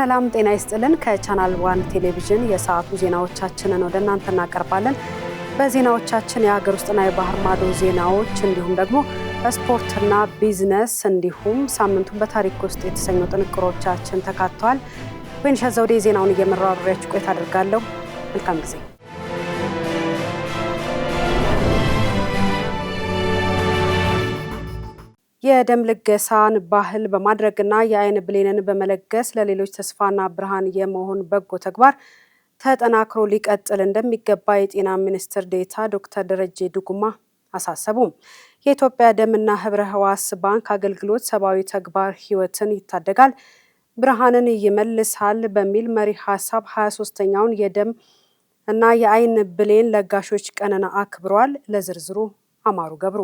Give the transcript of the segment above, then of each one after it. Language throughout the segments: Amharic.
ሰላም ጤና ይስጥልን ከቻናል 1 ቴሌቪዥን የሰዓቱ ዜናዎቻችንን ወደ እናንተ እናቀርባለን። በዜናዎቻችን የሀገር ውስጥና የባህር ማዶ ዜናዎች እንዲሁም ደግሞ ስፖርትና ቢዝነስ እንዲሁም ሳምንቱን በታሪክ ውስጥ የተሰኙ ጥንቅሮቻችን ተካተዋል። ወይንሸት ዘውዴ ዜናውን እየመራው አብሬያችሁ ቆይታ አደርጋለሁ። መልካም ጊዜ። የደም ልገሳን ባህል በማድረግና የአይን ብሌንን በመለገስ ለሌሎች ተስፋና ብርሃን የመሆን በጎ ተግባር ተጠናክሮ ሊቀጥል እንደሚገባ የጤና ሚኒስትር ዴኤታ ዶክተር ደረጀ ዱጉማ አሳሰቡ። የኢትዮጵያ ደምና ህብረ ህዋስ ባንክ አገልግሎት ሰብአዊ ተግባር ህይወትን ይታደጋል፣ ብርሃንን ይመልሳል በሚል መሪ ሀሳብ 23ኛውን የደም እና የአይን ብሌን ለጋሾች ቀንን አክብሯል። ለዝርዝሩ አማሩ ገብሩ።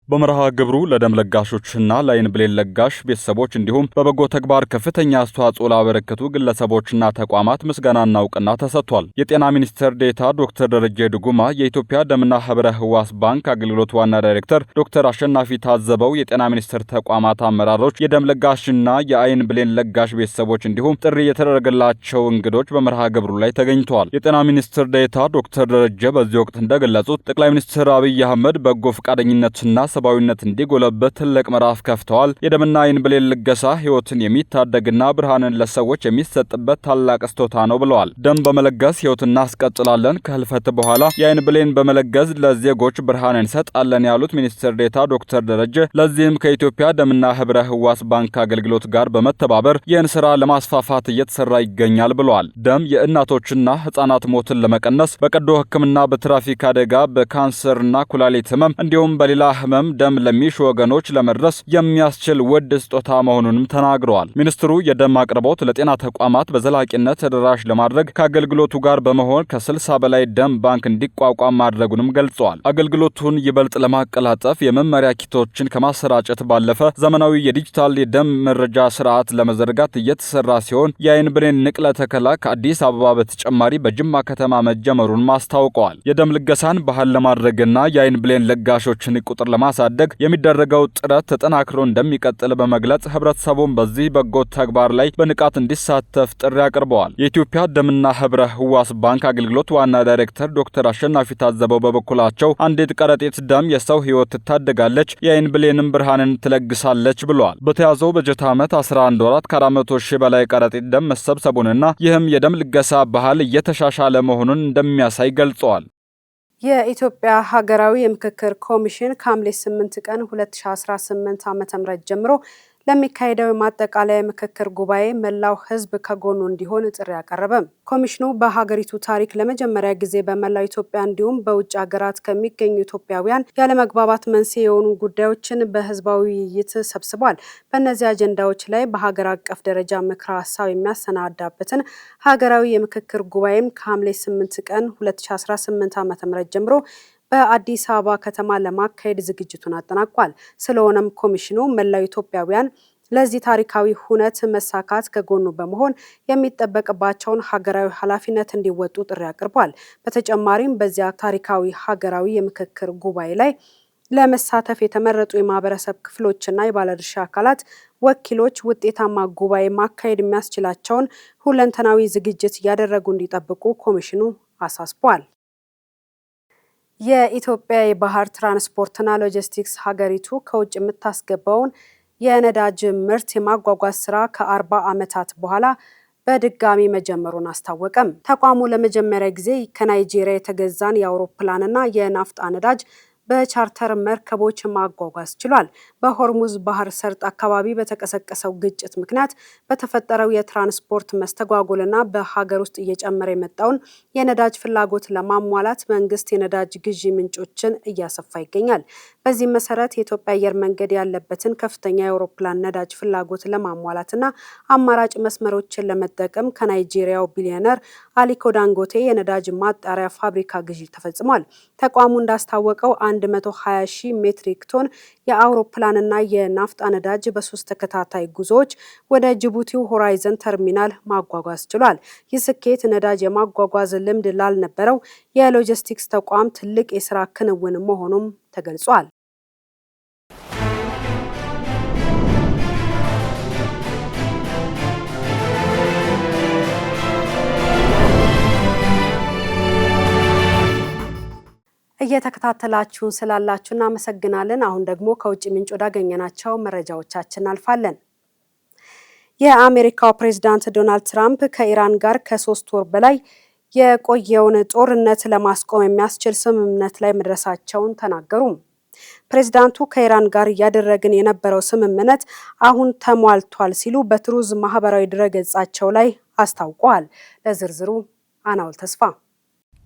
በመርሃ ግብሩ ለደም ለጋሾችና ለአይን ብሌን ለጋሽ ቤተሰቦች እንዲሁም በበጎ ተግባር ከፍተኛ አስተዋጽኦ ላበረከቱ ግለሰቦችና ተቋማት ምስጋናና እውቅና ተሰጥቷል። የጤና ሚኒስትር ዴኤታ ዶክተር ደረጀ ዱጉማ፣ የኢትዮጵያ ደምና ህብረ ህዋስ ባንክ አገልግሎት ዋና ዳይሬክተር ዶክተር አሸናፊ ታዘበው፣ የጤና ሚኒስቴር ተቋማት አመራሮች፣ የደም ለጋሽና የአይን ብሌን ለጋሽ ቤተሰቦች እንዲሁም ጥሪ የተደረገላቸው እንግዶች በመርሃ ግብሩ ላይ ተገኝተዋል። የጤና ሚኒስትር ዴኤታ ዶክተር ደረጀ በዚህ ወቅት እንደገለጹት ጠቅላይ ሚኒስትር አብይ አህመድ በጎ ፈቃደኝነትና ሰብአዊነት እንዲጎለበት ትልቅ ምዕራፍ ከፍተዋል። የደምና አይን ብሌን ልገሳ ህይወትን የሚታደግና ብርሃንን ለሰዎች የሚሰጥበት ታላቅ ስጦታ ነው ብለዋል። ደም በመለገስ ህይወት እናስቀጥላለን፣ ከህልፈት በኋላ የአይን ብሌን በመለገስ ለዜጎች ብርሃን እንሰጣለን ያሉት ሚኒስትር ዴኤታ ዶክተር ደረጀ ለዚህም ከኢትዮጵያ ደምና ህብረ ህዋስ ባንክ አገልግሎት ጋር በመተባበር ይህን ስራ ለማስፋፋት እየተሰራ ይገኛል ብለዋል። ደም የእናቶችና ህጻናት ሞትን ለመቀነስ በቀዶ ህክምና፣ በትራፊክ አደጋ፣ በካንሰርና ኩላሊት ህመም እንዲሁም በሌላ ህመም ደም ለሚሹ ወገኖች ለመድረስ የሚያስችል ውድ ስጦታ መሆኑንም ተናግረዋል። ሚኒስትሩ የደም አቅርቦት ለጤና ተቋማት በዘላቂነት ተደራሽ ለማድረግ ከአገልግሎቱ ጋር በመሆን ከ60 በላይ ደም ባንክ እንዲቋቋም ማድረጉንም ገልጸዋል። አገልግሎቱን ይበልጥ ለማቀላጠፍ የመመሪያ ኪቶችን ከማሰራጨት ባለፈ ዘመናዊ የዲጂታል የደም መረጃ ስርዓት ለመዘርጋት እየተሰራ ሲሆን የአይን ብሌን ንቅለ ተከላ ከአዲስ አበባ በተጨማሪ በጅማ ከተማ መጀመሩን አስታውቀዋል። የደም ልገሳን ባህል ለማድረግና የአይን ብሌን ለጋሾችን ቁጥር ለማሳደግ የሚደረገው ጥረት ተጠናክሮ እንደሚቀጥል በመግለጽ ህብረተሰቡን በዚህ በጎ ተግባር ላይ በንቃት እንዲሳተፍ ጥሪ አቅርበዋል። የኢትዮጵያ ደምና ህብረ ህዋስ ባንክ አገልግሎት ዋና ዳይሬክተር ዶክተር አሸናፊ ታዘበው በበኩላቸው አንዲት ከረጢት ደም የሰው ህይወት ትታደጋለች፣ የአይን ብሌንም ብርሃንን ትለግሳለች ብለዋል። በተያዘው በጀት ዓመት 11 ወራት ከ400 ሺህ በላይ ከረጢት ደም መሰብሰቡንና ይህም የደም ልገሳ ባህል እየተሻሻለ መሆኑን እንደሚያሳይ ገልጸዋል። የኢትዮጵያ ሀገራዊ የምክክር ኮሚሽን ከሐምሌ 8 ቀን 2018 ዓ.ም ጀምሮ ለሚካሄደው የማጠቃለያ ምክክር ጉባኤ መላው ህዝብ ከጎኑ እንዲሆን ጥሪ አቀረበ። ኮሚሽኑ በሀገሪቱ ታሪክ ለመጀመሪያ ጊዜ በመላው ኢትዮጵያ እንዲሁም በውጭ ሀገራት ከሚገኙ ኢትዮጵያውያን ያለመግባባት መንስኤ የሆኑ ጉዳዮችን በህዝባዊ ውይይት ሰብስቧል። በእነዚህ አጀንዳዎች ላይ በሀገር አቀፍ ደረጃ ምክረ ሀሳብ የሚያሰናዳበትን ሀገራዊ የምክክር ጉባኤም ከሐምሌ 8 ቀን 2018 ዓ.ም ጀምሮ በአዲስ አበባ ከተማ ለማካሄድ ዝግጅቱን አጠናቋል። ስለሆነም ኮሚሽኑ መላው ኢትዮጵያውያን ለዚህ ታሪካዊ ሁነት መሳካት ከጎኑ በመሆን የሚጠበቅባቸውን ሀገራዊ ኃላፊነት እንዲወጡ ጥሪ አቅርቧል። በተጨማሪም በዚያ ታሪካዊ ሀገራዊ የምክክር ጉባኤ ላይ ለመሳተፍ የተመረጡ የማህበረሰብ ክፍሎችና የባለድርሻ አካላት ወኪሎች ውጤታማ ጉባኤ ማካሄድ የሚያስችላቸውን ሁለንተናዊ ዝግጅት እያደረጉ እንዲጠብቁ ኮሚሽኑ አሳስቧል። የኢትዮጵያ የባህር ትራንስፖርትና ሎጂስቲክስ ሀገሪቱ ከውጭ የምታስገባውን የነዳጅ ምርት የማጓጓዝ ስራ ከ40 ዓመታት በኋላ በድጋሚ መጀመሩን አስታወቀም። ተቋሙ ለመጀመሪያ ጊዜ ከናይጄሪያ የተገዛን የአውሮፕላንና የናፍጣ ነዳጅ በቻርተር መርከቦች ማጓጓዝ ችሏል። በሆርሙዝ ባህር ሰርጥ አካባቢ በተቀሰቀሰው ግጭት ምክንያት በተፈጠረው የትራንስፖርት መስተጓጎልና በሀገር ውስጥ እየጨመረ የመጣውን የነዳጅ ፍላጎት ለማሟላት መንግስት የነዳጅ ግዢ ምንጮችን እያሰፋ ይገኛል። በዚህም መሰረት የኢትዮጵያ አየር መንገድ ያለበትን ከፍተኛ የአውሮፕላን ነዳጅ ፍላጎት ለማሟላትና አማራጭ መስመሮችን ለመጠቀም ከናይጄሪያው ቢሊዮነር አሊኮ ዳንጎቴ የነዳጅ ማጣሪያ ፋብሪካ ግዢ ተፈጽሟል። ተቋሙ እንዳስታወቀው 120,000 ሜትሪክ ቶን የአውሮፕላንና የናፍጣ ነዳጅ በ3 ተከታታይ ጉዞዎች ወደ ጅቡቲው ሆራይዘን ተርሚናል ማጓጓዝ ችሏል። ይህ ስኬት ነዳጅ የማጓጓዝ ልምድ ላልነበረው የሎጂስቲክስ ተቋም ትልቅ የስራ ክንውን መሆኑም ተገልጿል። እየተከታተላችሁን ስላላችሁ እናመሰግናለን። አሁን ደግሞ ከውጭ ምንጭ ወዳገኘናቸው መረጃዎቻችን አልፋለን። የአሜሪካው ፕሬዝዳንት ዶናልድ ትራምፕ ከኢራን ጋር ከ3 ወር በላይ የቆየውን ጦርነት ለማስቆም የሚያስችል ስምምነት ላይ መድረሳቸውን ተናገሩ። ፕሬዝዳንቱ ከኢራን ጋር እያደረግን የነበረው ስምምነት አሁን ተሟልቷል ሲሉ በትሩዝ ማህበራዊ ድረገጻቸው ላይ አስታውቀዋል። ለዝርዝሩ አናውል ተስፋ።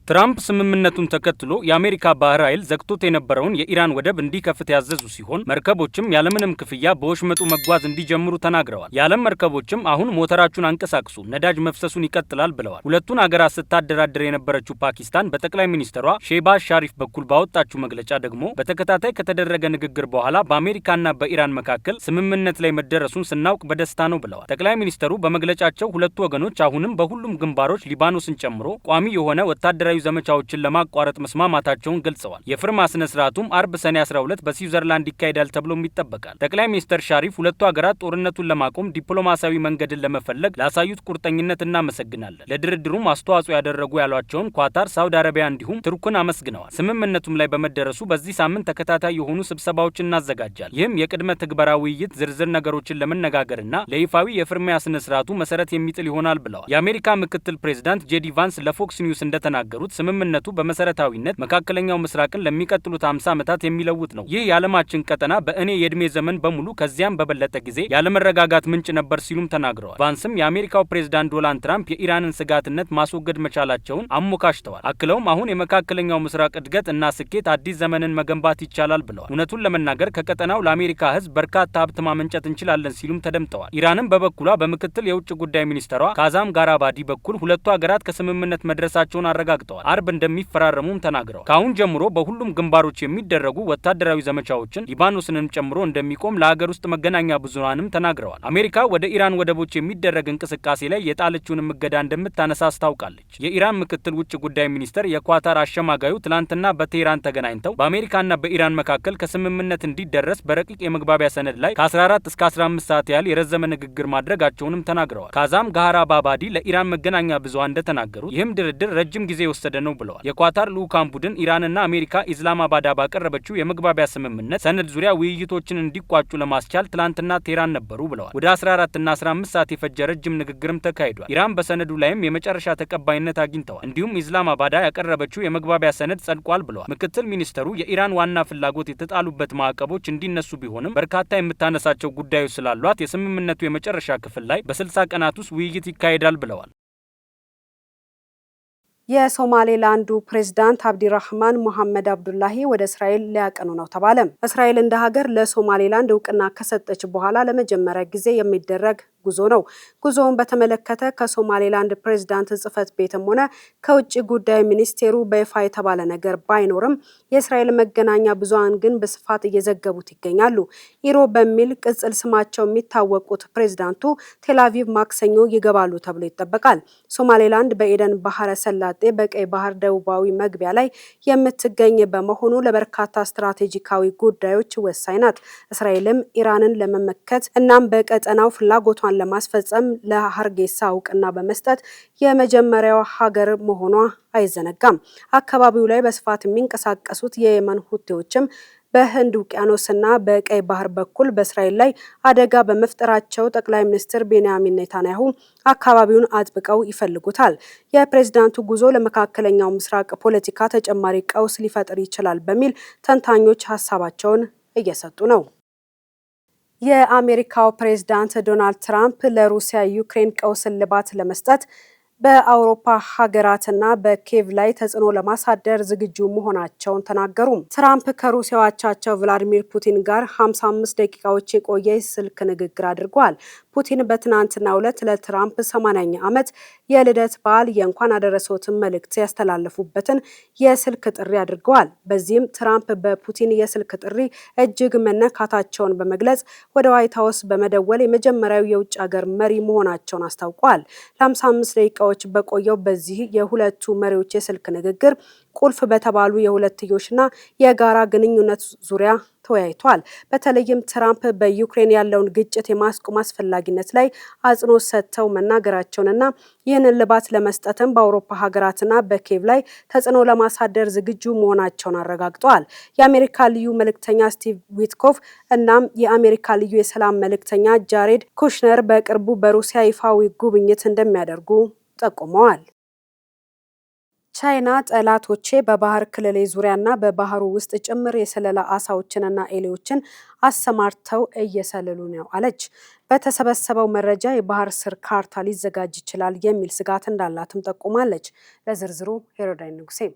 ትራምፕ ስምምነቱን ተከትሎ የአሜሪካ ባህር ኃይል ዘግቶት የነበረውን የኢራን ወደብ እንዲከፍት ያዘዙ ሲሆን መርከቦችም ያለምንም ክፍያ በወሽመጡ መጓዝ እንዲጀምሩ ተናግረዋል። የዓለም መርከቦችም አሁን ሞተራችሁን አንቀሳቅሱ፣ ነዳጅ መፍሰሱን ይቀጥላል ብለዋል። ሁለቱን አገራት ስታደራድር የነበረችው ፓኪስታን በጠቅላይ ሚኒስትሯ ሼህባዝ ሻሪፍ በኩል ባወጣችው መግለጫ ደግሞ በተከታታይ ከተደረገ ንግግር በኋላ በአሜሪካና በኢራን መካከል ስምምነት ላይ መደረሱን ስናውቅ በደስታ ነው ብለዋል። ጠቅላይ ሚኒስትሩ በመግለጫቸው ሁለቱ ወገኖች አሁንም በሁሉም ግንባሮች ሊባኖስን ጨምሮ ቋሚ የሆነ ወታደራዊ ዘመቻዎችን ለማቋረጥ መስማማታቸውን ገልጸዋል። የፊርማ ስነ ስርዓቱም አርብ ሰኔ 12 በስዊዘርላንድ ይካሄዳል ተብሎም ይጠበቃል። ጠቅላይ ሚኒስትር ሻሪፍ ሁለቱ ሀገራት ጦርነቱን ለማቆም ዲፕሎማሲያዊ መንገድን ለመፈለግ ላሳዩት ቁርጠኝነት እናመሰግናለን፣ ለድርድሩም አስተዋጽኦ ያደረጉ ያሏቸውን ኳታር፣ ሳውዲ አረቢያ እንዲሁም ቱርክን አመስግነዋል። ስምምነቱም ላይ በመደረሱ በዚህ ሳምንት ተከታታይ የሆኑ ስብሰባዎችን እናዘጋጃለን። ይህም የቅድመ ትግበራ ውይይት ዝርዝር ነገሮችን ለመነጋገርና ለይፋዊ የፊርማ ስነ ስርዓቱ መሰረት የሚጥል ይሆናል ብለዋል። የአሜሪካ ምክትል ፕሬዝዳንት ጄዲ ቫንስ ለፎክስ ኒውስ እንደተናገሩት ስምምነቱ በመሰረታዊነት መካከለኛው ምስራቅን ለሚቀጥሉት 50 ዓመታት የሚለውጥ ነው። ይህ የዓለማችን ቀጠና በእኔ የእድሜ ዘመን በሙሉ ከዚያም በበለጠ ጊዜ ያለመረጋጋት ምንጭ ነበር ሲሉም ተናግረዋል። ቫንስም የአሜሪካው ፕሬዝዳንት ዶናልድ ትራምፕ የኢራንን ስጋትነት ማስወገድ መቻላቸውን አሞካሽተዋል። አክለውም አሁን የመካከለኛው ምስራቅ እድገት እና ስኬት አዲስ ዘመንን መገንባት ይቻላል ብለዋል። እውነቱን ለመናገር ከቀጠናው ለአሜሪካ ሕዝብ በርካታ ሀብት ማመንጨት እንችላለን ሲሉም ተደምጠዋል። ኢራንም በበኩሏ በምክትል የውጭ ጉዳይ ሚኒስትሯ ካዛም ጋራባዲ በኩል ሁለቱ ሀገራት ከስምምነት መድረሳቸውን አረጋግጠዋል። አርብ እንደሚፈራረሙም ተናግረዋል። ከአሁን ጀምሮ በሁሉም ግንባሮች የሚደረጉ ወታደራዊ ዘመቻዎችን ሊባኖስንም ጨምሮ እንደሚቆም ለሀገር ውስጥ መገናኛ ብዙሃንም ተናግረዋል። አሜሪካ ወደ ኢራን ወደቦች የሚደረግ እንቅስቃሴ ላይ የጣለችውን እገዳ እንደምታነሳ አስታውቃለች። የኢራን ምክትል ውጭ ጉዳይ ሚኒስተር የኳታር አሸማጋዩ ትላንትና በቴህራን ተገናኝተው በአሜሪካና በኢራን መካከል ከስምምነት እንዲደረስ በረቂቅ የመግባቢያ ሰነድ ላይ ከ14 እስከ 15 ሰዓት ያህል የረዘመ ንግግር ማድረጋቸውንም ተናግረዋል። ካዛም ጋራባዲ ለኢራን መገናኛ ብዙሃን እንደተናገሩት ይህም ድርድር ረጅም ጊዜ ወሰደ ነው ብለዋል። የኳታር ልዑካን ቡድን ኢራንና አሜሪካ ኢስላማባድ ባቀረበችው የመግባቢያ ስምምነት ሰነድ ዙሪያ ውይይቶችን እንዲቋጩ ለማስቻል ትላንትና ቴህራን ነበሩ ብለዋል። ወደ 14 እና 15 ሰዓት የፈጀ ረጅም ንግግርም ተካሂዷል። ኢራን በሰነዱ ላይም የመጨረሻ ተቀባይነት አግኝተዋል። እንዲሁም ኢስላማባድ ያቀረበችው የመግባቢያ ሰነድ ጸድቋል ብለዋል። ምክትል ሚኒስተሩ የኢራን ዋና ፍላጎት የተጣሉበት ማዕቀቦች እንዲነሱ ቢሆንም በርካታ የምታነሳቸው ጉዳዮች ስላሏት የስምምነቱ የመጨረሻ ክፍል ላይ በ60 ቀናት ውስጥ ውይይት ይካሄዳል ብለዋል። የሶማሌላንዱ ፕሬዝዳንት አብዲራህማን መሐመድ አብዱላሂ ወደ እስራኤል ሊያቀኑ ነው ተባለ። እስራኤል እንደ ሀገር ለሶማሌላንድ እውቅና ከሰጠች በኋላ ለመጀመሪያ ጊዜ የሚደረግ ጉዞ ነው። ጉዞውን በተመለከተ ከሶማሌላንድ ፕሬዝዳንት ጽህፈት ቤትም ሆነ ከውጭ ጉዳይ ሚኒስቴሩ በይፋ የተባለ ነገር ባይኖርም የእስራኤል መገናኛ ብዙሃን ግን በስፋት እየዘገቡት ይገኛሉ። ኢሮ በሚል ቅጽል ስማቸው የሚታወቁት ፕሬዝዳንቱ ቴልአቪቭ ማክሰኞ ይገባሉ ተብሎ ይጠበቃል። ሶማሌላንድ በኤደን ባህረ ሰላጤ በቀይ ባህር ደቡባዊ መግቢያ ላይ የምትገኝ በመሆኑ ለበርካታ ስትራቴጂካዊ ጉዳዮች ወሳኝ ናት። እስራኤልም ኢራንን ለመመከት እናም በቀጠናው ፍላጎቷን ለማስፈጸም ለሀርጌሳ እውቅና በመስጠት የመጀመሪያው ሀገር መሆኗ አይዘነጋም። አካባቢው ላይ በስፋት የሚንቀሳቀሱት የየመን ሁቲዎችም በህንድ ውቅያኖስና በቀይ ባህር በኩል በእስራኤል ላይ አደጋ በመፍጠራቸው ጠቅላይ ሚኒስትር ቤንያሚን ኔታንያሁ አካባቢውን አጥብቀው ይፈልጉታል። የፕሬዝዳንቱ ጉዞ ለመካከለኛው ምስራቅ ፖለቲካ ተጨማሪ ቀውስ ሊፈጥር ይችላል በሚል ተንታኞች ሀሳባቸውን እየሰጡ ነው። የአሜሪካው ፕሬዝዳንት ዶናልድ ትራምፕ ለሩሲያ ዩክሬን ቀውስ እልባት ለመስጠት በአውሮፓ ሀገራትና በኪየቭ ላይ ተጽዕኖ ለማሳደር ዝግጁ መሆናቸውን ተናገሩ። ትራምፕ ከሩሲያው አቻቸው ቭላዲሚር ፑቲን ጋር 55 ደቂቃዎች የቆየ ስልክ ንግግር አድርገዋል። ፑቲን በትናንትናው ዕለት ለትራምፕ 80ኛ ዓመት የልደት በዓል የእንኳን አደረሰዎትን መልእክት ያስተላለፉበትን የስልክ ጥሪ አድርገዋል። በዚህም ትራምፕ በፑቲን የስልክ ጥሪ እጅግ መነካታቸውን በመግለጽ ወደ ዋይት ሀውስ በመደወል የመጀመሪያው የውጭ ሀገር መሪ መሆናቸውን አስታውቀዋል። ለ55 ደቂቃዎች ደቂቃዎች በቆየው በዚህ የሁለቱ መሪዎች የስልክ ንግግር ቁልፍ በተባሉ የሁለትዮሽና የጋራ ግንኙነት ዙሪያ ተወያይቷል። በተለይም ትራምፕ በዩክሬን ያለውን ግጭት የማስቆም አስፈላጊነት ላይ አጽንኦት ሰጥተው መናገራቸውንና ይህንን ልባት ለመስጠትም በአውሮፓ ሀገራትና በኪየቭ ላይ ተጽዕኖ ለማሳደር ዝግጁ መሆናቸውን አረጋግጠዋል። የአሜሪካ ልዩ መልእክተኛ ስቲቭ ዊትኮፍ እናም የአሜሪካ ልዩ የሰላም መልእክተኛ ጃሬድ ኩሽነር በቅርቡ በሩሲያ ይፋዊ ጉብኝት እንደሚያደርጉ ጠቁመዋል። ቻይና ጠላቶቼ በባህር ክልሌ ዙሪያና በባህሩ ውስጥ ጭምር የስለላ አሳዎችንና ኤሌዎችን አሰማርተው እየሰለሉ ነው አለች። በተሰበሰበው መረጃ የባህር ስር ካርታ ሊዘጋጅ ይችላል የሚል ስጋት እንዳላትም ጠቁማለች። ለዝርዝሩ ሄሮዳይን ንጉሴ።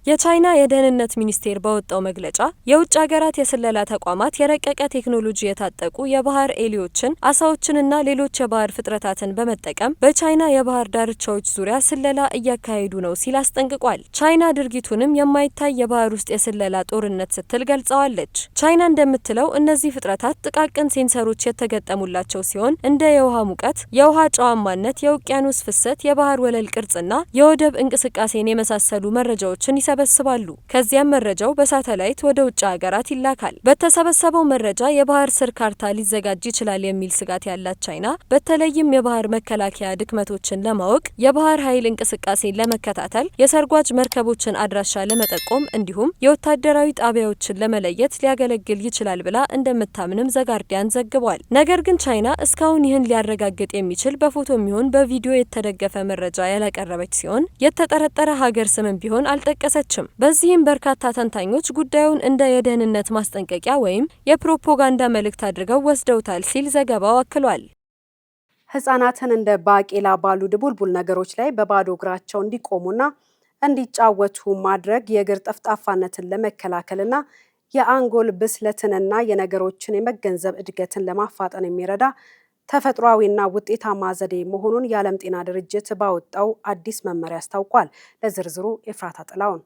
የቻይና የደህንነት ሚኒስቴር ባወጣው መግለጫ የውጭ ሀገራት የስለላ ተቋማት የረቀቀ ቴክኖሎጂ የታጠቁ የባህር ኤሊዎችን፣ አሳዎችንና ሌሎች የባህር ፍጥረታትን በመጠቀም በቻይና የባህር ዳርቻዎች ዙሪያ ስለላ እያካሄዱ ነው ሲል አስጠንቅቋል። ቻይና ድርጊቱንም የማይታይ የባህር ውስጥ የስለላ ጦርነት ስትል ገልጸዋለች። ቻይና እንደምትለው እነዚህ ፍጥረታት ጥቃቅን ሴንሰሮች የተገጠሙላቸው ሲሆን እንደ የውሃ ሙቀት፣ የውሃ ጨዋማነት፣ የውቅያኖስ ፍሰት፣ የባህር ወለል ቅርጽና የወደብ እንቅስቃሴን የመሳሰሉ መረጃዎችን ይሰበስባሉ። ከዚያም መረጃው በሳተላይት ወደ ውጭ ሀገራት ይላካል። በተሰበሰበው መረጃ የባህር ስር ካርታ ሊዘጋጅ ይችላል የሚል ስጋት ያላት ቻይና በተለይም የባህር መከላከያ ድክመቶችን ለማወቅ፣ የባህር ኃይል እንቅስቃሴን ለመከታተል፣ የሰርጓጅ መርከቦችን አድራሻ ለመጠቆም እንዲሁም የወታደራዊ ጣቢያዎችን ለመለየት ሊያገለግል ይችላል ብላ እንደምታምንም ዘጋርዲያን ዘግቧል። ነገር ግን ቻይና እስካሁን ይህን ሊያረጋግጥ የሚችል በፎቶ የሚሆን በቪዲዮ የተደገፈ መረጃ ያላቀረበች ሲሆን የተጠረጠረ ሀገር ስምም ቢሆን አልጠቀሰ። በዚህም በርካታ ተንታኞች ጉዳዩን እንደ የደህንነት ማስጠንቀቂያ ወይም የፕሮፓጋንዳ መልእክት አድርገው ወስደውታል ሲል ዘገባው አክሏል። ህጻናትን እንደ ባቄላ ባሉ ድቡልቡል ነገሮች ላይ በባዶ እግራቸው እንዲቆሙና እንዲጫወቱ ማድረግ የእግር ጠፍጣፋነትን ለመከላከልና የአንጎል ብስለትንና የነገሮችን የመገንዘብ እድገትን ለማፋጠን የሚረዳ ተፈጥሯዊና ውጤታማ ዘዴ መሆኑን የዓለም ጤና ድርጅት ባወጣው አዲስ መመሪያ አስታውቋል። ለዝርዝሩ ኤፍራታ ጥላውን።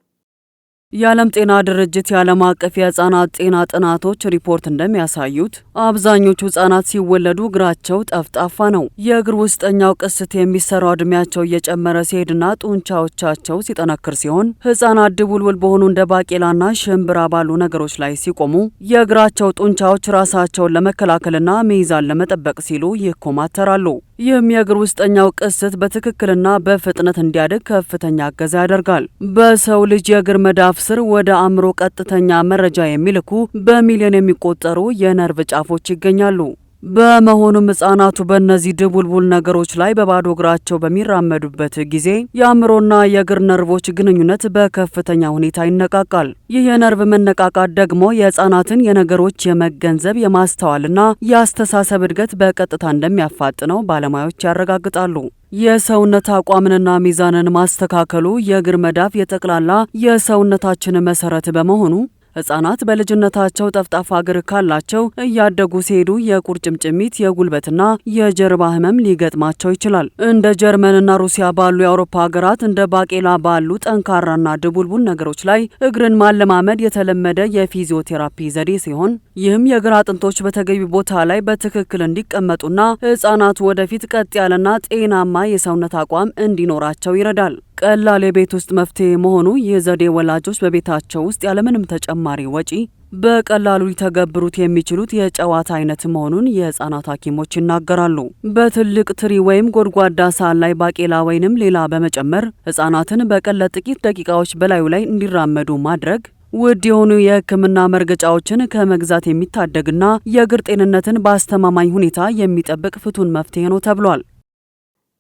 የዓለም ጤና ድርጅት የዓለም አቀፍ የህጻናት ጤና ጥናቶች ሪፖርት እንደሚያሳዩት አብዛኞቹ ህጻናት ሲወለዱ እግራቸው ጠፍጣፋ ነው። የእግር ውስጠኛው ቅስት የሚሰራው እድሜያቸው እየጨመረ ሲሄድና ጡንቻዎቻቸው ሲጠነክር ሲሆን ህጻናት ድቡልቡል በሆኑ እንደ ባቄላና ሽምብራ ባሉ ነገሮች ላይ ሲቆሙ የእግራቸው ጡንቻዎች ራሳቸውን ለመከላከልና ሚዛን ለመጠበቅ ሲሉ ይኮማተራሉ። ይህም የእግር ውስጠኛው ቅስት በትክክልና በፍጥነት እንዲያድግ ከፍተኛ እገዛ ያደርጋል። በሰው ልጅ የእግር መዳፍ ስር ወደ አእምሮ ቀጥተኛ መረጃ የሚልኩ በሚሊዮን የሚቆጠሩ የነርቭ ጫፎች ይገኛሉ። በመሆኑም ህጻናቱ በእነዚህ ድቡልቡል ነገሮች ላይ በባዶ እግራቸው በሚራመዱበት ጊዜ የአእምሮና የእግር ነርቮች ግንኙነት በከፍተኛ ሁኔታ ይነቃቃል። ይህ የነርቭ መነቃቃት ደግሞ የህጻናትን የነገሮች የመገንዘብ የማስተዋልና የአስተሳሰብ እድገት በቀጥታ እንደሚያፋጥነው ባለሙያዎች ያረጋግጣሉ። የሰውነት አቋምንና ሚዛንን ማስተካከሉ የእግር መዳፍ የጠቅላላ የሰውነታችን መሰረት በመሆኑ ህጻናት በልጅነታቸው ጠፍጣፋ እግር ካላቸው እያደጉ ሲሄዱ የቁርጭምጭሚት፣ የጉልበትና የጀርባ ህመም ሊገጥማቸው ይችላል። እንደ ጀርመንና ሩሲያ ባሉ የአውሮፓ ሀገራት እንደ ባቄላ ባሉ ጠንካራና ድቡልቡል ነገሮች ላይ እግርን ማለማመድ የተለመደ የፊዚዮቴራፒ ዘዴ ሲሆን ይህም የእግር አጥንቶች በተገቢ ቦታ ላይ በትክክል እንዲቀመጡና ህጻናቱ ወደፊት ቀጥ ያለና ጤናማ የሰውነት አቋም እንዲኖራቸው ይረዳል። ቀላል የቤት ውስጥ መፍትሄ መሆኑ ይህ ዘዴ ወላጆች በቤታቸው ውስጥ ያለምንም ተጨማሪ ወጪ በቀላሉ ሊተገብሩት የሚችሉት የጨዋታ አይነት መሆኑን የህጻናት ሐኪሞች ይናገራሉ። በትልቅ ትሪ ወይም ጎድጓዳ ሳህን ላይ ባቄላ ወይንም ሌላ በመጨመር ህጻናትን በቀን ለጥቂት ደቂቃዎች በላዩ ላይ እንዲራመዱ ማድረግ ውድ የሆኑ የህክምና መርገጫዎችን ከመግዛት የሚታደግና የእግር ጤንነትን በአስተማማኝ ሁኔታ የሚጠብቅ ፍቱን መፍትሄ ነው ተብሏል።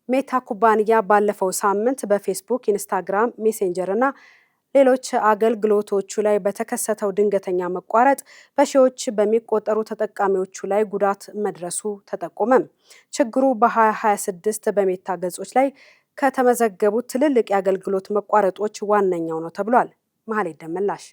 ሜታ ኩባንያ ባለፈው ሳምንት በፌስቡክ፣ ኢንስታግራም፣ ሜሴንጀር እና ሌሎች አገልግሎቶቹ ላይ በተከሰተው ድንገተኛ መቋረጥ በሺዎች በሚቆጠሩ ተጠቃሚዎቹ ላይ ጉዳት መድረሱ ተጠቆመም። ችግሩ በ2026 በሜታ ገጾች ላይ ከተመዘገቡት ትልልቅ የአገልግሎት መቋረጦች ዋነኛው ነው ተብሏል። መሀሌት ደመላሽ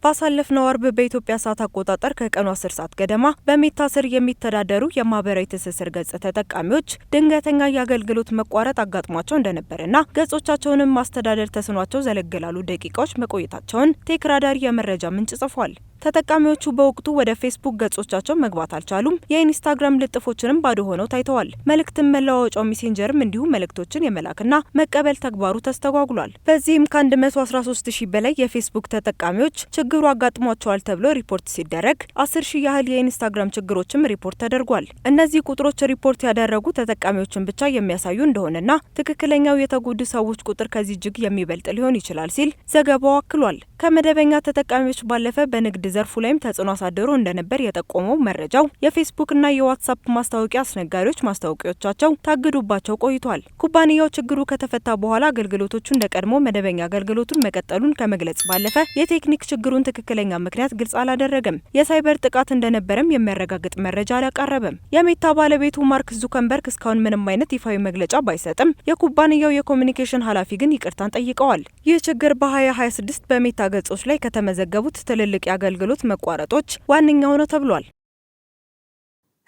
ባሳለፍነው አርብ በኢትዮጵያ ሰዓት አቆጣጠር ከቀኑ 10 ሰዓት ገደማ በሜታ ስር የሚተዳደሩ የማህበራዊ ትስስር ገጽ ተጠቃሚዎች ድንገተኛ የአገልግሎት መቋረጥ አጋጥሟቸው እንደነበረና ገጾቻቸውንም ማስተዳደር ተስኗቸው ዘለግ ላሉ ደቂቃዎች መቆየታቸውን ቴክራዳር የመረጃ ምንጭ ጽፏል። ተጠቃሚዎቹ በወቅቱ ወደ ፌስቡክ ገጾቻቸው መግባት አልቻሉም። የኢንስታግራም ልጥፎችንም ባዶ ሆነው ታይተዋል። መልእክትን መለዋወጫው ሜሴንጀርም እንዲሁ መልእክቶችን የመላክና መቀበል ተግባሩ ተስተጓጉሏል። በዚህም ከ113 ሺህ በላይ የፌስቡክ ተጠቃሚዎች ችግሩ አጋጥሟቸዋል ተብሎ ሪፖርት ሲደረግ 10 ሺህ ያህል የኢንስታግራም ችግሮችም ሪፖርት ተደርጓል። እነዚህ ቁጥሮች ሪፖርት ያደረጉ ተጠቃሚዎችን ብቻ የሚያሳዩ እንደሆነና ትክክለኛው የተጎዱ ሰዎች ቁጥር ከዚህ እጅግ የሚበልጥ ሊሆን ይችላል ሲል ዘገባው አክሏል። ከመደበኛ ተጠቃሚዎች ባለፈ በንግድ ዘርፉ ላይም ተጽዕኖ አሳድሮ እንደነበር የጠቆመው መረጃው የፌስቡክና የዋትስአፕ ማስታወቂያ አስነጋሪዎች ማስታወቂያዎቻቸው ታግዱባቸው ቆይቷል። ኩባንያው ችግሩ ከተፈታ በኋላ አገልግሎቶቹ እንደቀድሞ መደበኛ አገልግሎቱን መቀጠሉን ከመግለጽ ባለፈ የቴክኒክ ችግሩን ትክክለኛ ምክንያት ግልጽ አላደረገም። የሳይበር ጥቃት እንደነበረም የሚያረጋግጥ መረጃ አላቀረበም። የሜታ ባለቤቱ ማርክ ዙከንበርግ እስካሁን ምንም አይነት ይፋዊ መግለጫ ባይሰጥም የኩባንያው የኮሚኒኬሽን ኃላፊ ግን ይቅርታን ጠይቀዋል። ይህ ችግር በ2026 በሜታ ገጾች ላይ ከተመዘገቡት ትልልቅ የአገልግሎት መቋረጦች ዋነኛው ነው ተብሏል።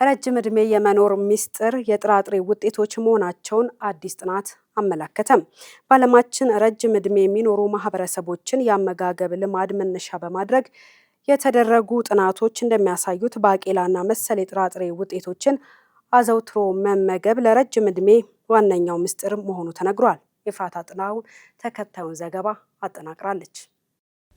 ረጅም ዕድሜ የመኖር ሚስጥር የጥራጥሬ ውጤቶች መሆናቸውን አዲስ ጥናት አመላከተም። በዓለማችን ረጅም ዕድሜ የሚኖሩ ማህበረሰቦችን የአመጋገብ ልማድ መነሻ በማድረግ የተደረጉ ጥናቶች እንደሚያሳዩት ባቄላና መሰል የጥራጥሬ ውጤቶችን አዘውትሮ መመገብ ለረጅም ዕድሜ ዋነኛው ሚስጥር መሆኑ ተነግሯል። ኤፍራታ ጥላሁን ተከታዩን ዘገባ አጠናቅራለች።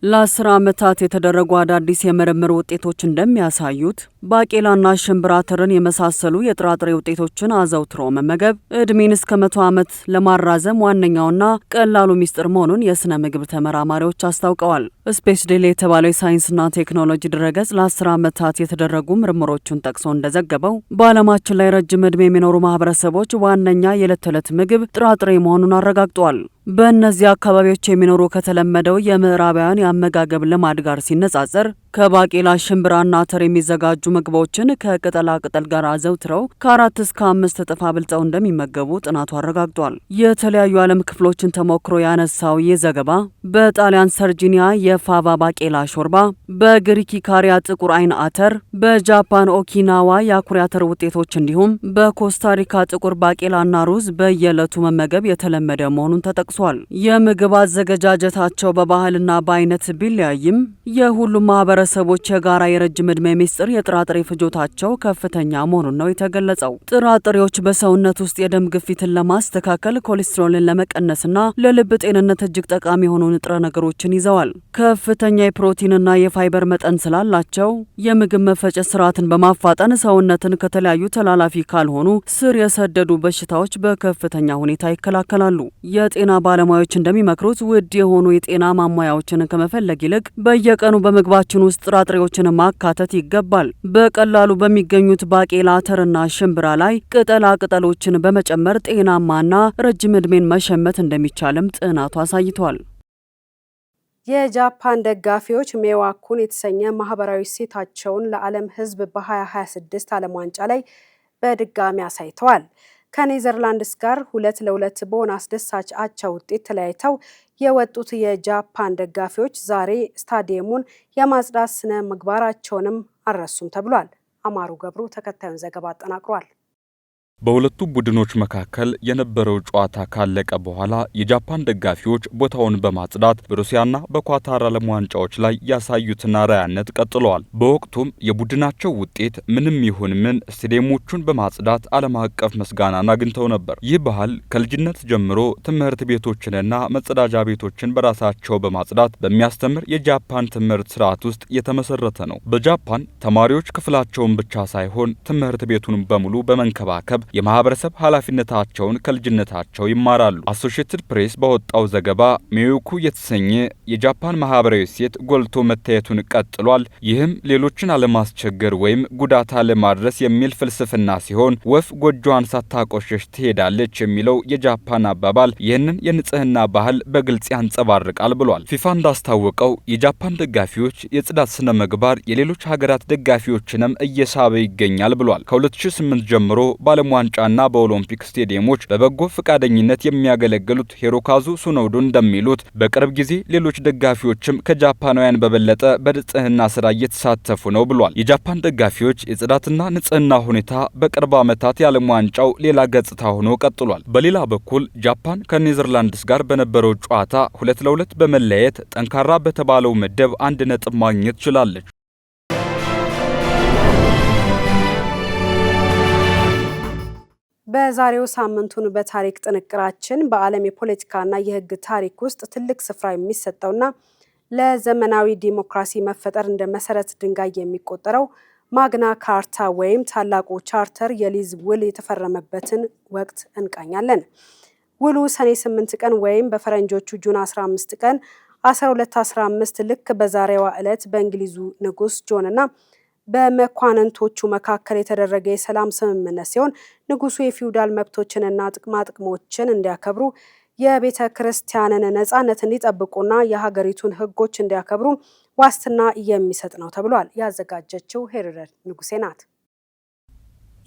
ለ10 ዓመታት የተደረጉ አዳዲስ የምርምር ውጤቶች እንደሚያሳዩት ባቄላና ሽምብራ አተርን የመሳሰሉ የጥራጥሬ ውጤቶችን አዘውትሮ መመገብ ዕድሜን እስከ 100 ዓመት ለማራዘም ዋነኛውና ቀላሉ ሚስጥር መሆኑን የሥነ ምግብ ተመራማሪዎች አስታውቀዋል። ስፔስ ዴሊ የተባለው የሳይንስና ቴክኖሎጂ ድረገጽ ለ10 ዓመታት የተደረጉ ምርምሮቹን ጠቅሶ እንደዘገበው በዓለማችን ላይ ረጅም ዕድሜ የሚኖሩ ማህበረሰቦች ዋነኛ የዕለት ተዕለት ምግብ ጥራጥሬ መሆኑን አረጋግጧል። በእነዚህ አካባቢዎች የሚኖሩ ከተለመደው የምዕራባውያን የአመጋገብ ልማድ ጋር ሲነጻጸር ከባቄላ ሽምብራና አተር የሚዘጋጁ ምግቦችን ከቅጠላ ቅጠል ጋር አዘውትረው ከ4 እስከ 5 እጥፍ አብልጠው እንደሚመገቡ ጥናቱ አረጋግጧል። የተለያዩ ዓለም ክፍሎችን ተሞክሮ ያነሳው ይህ ዘገባ በጣሊያን ሰርጂኒያ የፋቫ ባቄላ ሾርባ፣ በግሪክ ኢካሪያ ጥቁር አይን አተር፣ በጃፓን ኦኪናዋ የአኩሪ አተር ውጤቶች እንዲሁም በኮስታሪካ ጥቁር ባቄላና ሩዝ በየዕለቱ መመገብ የተለመደ መሆኑን ተጠቅሷል። የምግብ አዘገጃጀታቸው በባህልና በአይነት ቢለያይም የሁሉም ማህበረሰቦች የጋራ የረጅም ዕድሜ ሚስጥር የጥራጥሬ ፍጆታቸው ከፍተኛ መሆኑን ነው የተገለጸው። ጥራጥሬዎች በሰውነት ውስጥ የደም ግፊትን ለማስተካከል፣ ኮሌስትሮልን ለመቀነስና ለልብ ጤንነት እጅግ ጠቃሚ የሆኑ ንጥረ ነገሮችን ይዘዋል። ከፍተኛ የፕሮቲንና የፋይበር መጠን ስላላቸው የምግብ መፈጨት ስርዓትን በማፋጠን ሰውነትን ከተለያዩ ተላላፊ ካልሆኑ ስር የሰደዱ በሽታዎች በከፍተኛ ሁኔታ ይከላከላሉ። የጤና ባለሙያዎች እንደሚመክሩት ውድ የሆኑ የጤና ማሟያዎችን ከመፈለግ ይልቅ በየቀኑ በምግባችን ውስጥ ጥራጥሬዎችን ማካተት ይገባል። በቀላሉ በሚገኙት ባቄላ፣ አተርና ሽምብራ ላይ ቅጠላ ቅጠሎችን በመጨመር ጤናማና ረጅም ዕድሜን መሸመት እንደሚቻልም ጥናቱ አሳይቷል። የጃፓን ደጋፊዎች ሜዋኩን የተሰኘ ማህበራዊ እሴታቸውን ለዓለም ሕዝብ በ2026 ዓለም ዋንጫ ላይ በድጋሚ አሳይተዋል። ከኔዘርላንድስ ጋር 2-2 በሆነ አስደሳች አቻ ውጤት ተለያይተው የወጡት የጃፓን ደጋፊዎች ዛሬ ስታዲየሙን የማጽዳት ስነ ምግባራቸውንም አልረሱም ተብሏል። አማሩ ገብሩ ተከታዩን ዘገባ አጠናቅሯል። በሁለቱ ቡድኖች መካከል የነበረው ጨዋታ ካለቀ በኋላ የጃፓን ደጋፊዎች ቦታውን በማጽዳት በሩሲያና በኳታር ዓለም ዋንጫዎች ላይ ያሳዩትን አርአያነት ቀጥለዋል። በወቅቱም የቡድናቸው ውጤት ምንም ይሁን ምን ስቴዲየሞቹን በማጽዳት ዓለም አቀፍ ምስጋናን አግኝተው ነበር። ይህ ባህል ከልጅነት ጀምሮ ትምህርት ቤቶችንና መጸዳጃ ቤቶችን በራሳቸው በማጽዳት በሚያስተምር የጃፓን ትምህርት ስርዓት ውስጥ የተመሰረተ ነው። በጃፓን ተማሪዎች ክፍላቸውን ብቻ ሳይሆን ትምህርት ቤቱን በሙሉ በመንከባከብ የማህበረሰብ ኃላፊነታቸውን ከልጅነታቸው ይማራሉ። አሶሺየትድ ፕሬስ ባወጣው ዘገባ ሜዮኩ የተሰኘ የጃፓን ማህበራዊ እሴት ጎልቶ መታየቱን ቀጥሏል። ይህም ሌሎችን አለማስቸገር ወይም ጉዳት አለማድረስ የሚል ፍልስፍና ሲሆን ወፍ ጎጆዋን ሳታቆሸሽ ትሄዳለች የሚለው የጃፓን አባባል ይህንን የንጽህና ባህል በግልጽ ያንጸባርቃል ብሏል። ፊፋ እንዳስታወቀው የጃፓን ደጋፊዎች የጽዳት ስነ ምግባር የሌሎች ሀገራት ደጋፊዎችንም እየሳበ ይገኛል ብሏል። ከ2008 ጀምሮ ባለሙ ዋንጫና በኦሎምፒክ ስቴዲየሞች በበጎ ፈቃደኝነት የሚያገለግሉት ሂሮካዙ ሱኖዶ እንደሚሉት በቅርብ ጊዜ ሌሎች ደጋፊዎችም ከጃፓናውያን በበለጠ በንጽህና ስራ እየተሳተፉ ነው ብሏል። የጃፓን ደጋፊዎች የጽዳትና ንጽህና ሁኔታ በቅርብ ዓመታት የዓለም ዋንጫው ሌላ ገጽታ ሆኖ ቀጥሏል። በሌላ በኩል ጃፓን ከኔዘርላንድስ ጋር በነበረው ጨዋታ 2-2 በመለያየት ጠንካራ በተባለው ምድብ 1 ነጥብ ማግኘት ችላለች። በዛሬው ሳምንቱን በታሪክ ጥንቅራችን በዓለም የፖለቲካና የሕግ ታሪክ ውስጥ ትልቅ ስፍራ የሚሰጠውና ለዘመናዊ ዲሞክራሲ መፈጠር እንደ መሰረት ድንጋይ የሚቆጠረው ማግና ካርታ ወይም ታላቁ ቻርተር የሊዝ ውል የተፈረመበትን ወቅት እንቃኛለን። ውሉ ሰኔ 8 ቀን ወይም በፈረንጆቹ ጁን 15 ቀን 1215 ልክ በዛሬዋ ዕለት በእንግሊዙ ንጉስ ጆን እና በመኳንንቶቹ መካከል የተደረገ የሰላም ስምምነት ሲሆን ንጉሱ የፊውዳል መብቶችንና ጥቅማጥቅሞችን እንዲያከብሩ የቤተ ክርስቲያንን ነጻነት እንዲጠብቁና የሀገሪቱን ሕጎች እንዲያከብሩ ዋስትና የሚሰጥ ነው ተብሏል። ያዘጋጀችው ሄርረት ንጉሴ ናት።